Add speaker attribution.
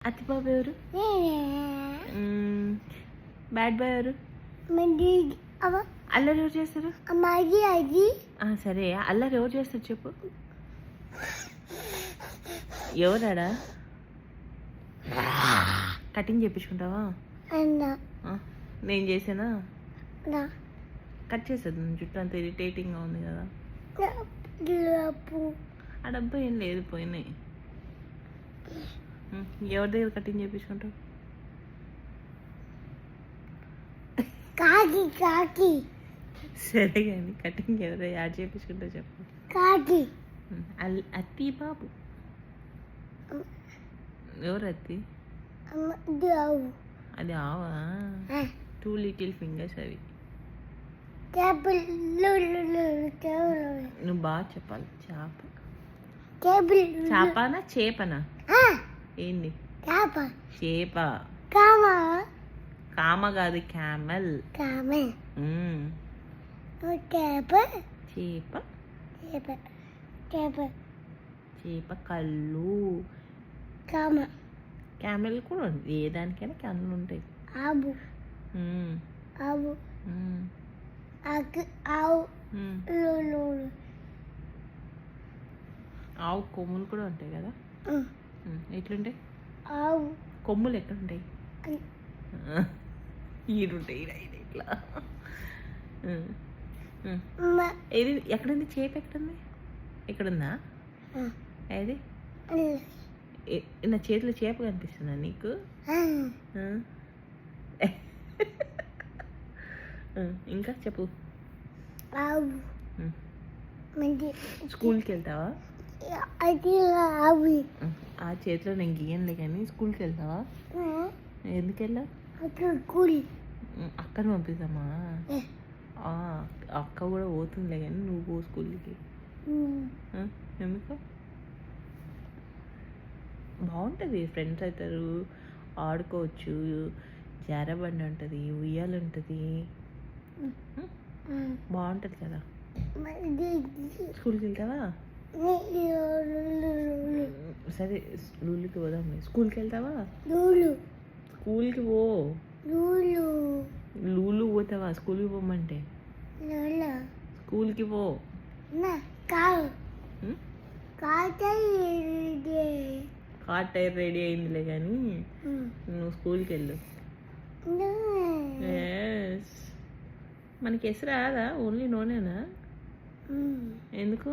Speaker 1: అతి బాబు ఎవరు? Bad boy ఎవరు? అల్లరి ఎవరు చేస్తారు? సరే అల్లరి ఎవరు చేస్తారు చెప్పు. ఎవరాడా? కటింగ్ చేయించుకుంటావా? నేను చేసానా? కట్ చేసేది జుట్టు అంత ఇరిటేటింగ్గా ఉంది కదా. ఆ డబ్బా ఏం లేదు, పోయినాయి. ఎవరి దగ్గర కటింగ్ చేయించుకుంటావు? సరే కానీ కటింగ్ ఎవరు యాడ్ చేయించుకుంటావు చెప్పు. అత్తి బాబు ఎవరు అత్తి? అది ఆవా? 2 లిటిల్ ఫింగర్స్ అవి. నువ్వు బాగా చెప్పాలి. చేపనా చేపనా? ఏంది చేప? కామ కాదు, క్యామెల్. చేప కళ్ళు. క్యామెల్ కూడా ఉంది. ఏ దానికైనా కళ్ళు ఉంటాయి. ఆవు కొమ్ములు కూడా ఉంటాయి కదా. ఎట్లుంటాయి కొమ్ములు? ఎక్కడుంటాయి? ఈడుంటాయి ఇట్లా. ఏది ఎక్కడుంది చేప? ఎక్కడుంది? ఎక్కడుందా? ఏది? నా చేతిలో చేప కనిపిస్తుందా నీకు? ఇంకా చెప్పు. స్కూల్కి వెళ్తావా? ఆ చేతిలో నేను గీయనులే కానీ స్కూల్కి వెళ్తావా? ఎందుకు వెళ్ళావు? అక్కని పంపిస్తామా? అక్క కూడా పోతుందిలే కానీ నువ్వు పో స్కూల్కి. ఎందుకు? బాగుంటుంది, ఫ్రెండ్స్ అవుతారు, ఆడుకోవచ్చు, జారబండి ఉంటుంది, ఉయ్యాలు ఉంటుంది, బాగుంటుంది కదా. స్కూల్కి వెళ్తావా? సరే లూలుకి పోదాం. స్కూల్కి వెళ్తావా? స్కూల్కి పో. లూలు పోతావా స్కూల్కి పోమంటే? స్కూల్కి పో. కార్ టైర్ రెడీ అయిందిలే కానీ నువ్వు స్కూల్కి వెళ్ళు. మనకి ఎస్ రాదా? ఓన్లీ నూనెనా? ఎందుకు?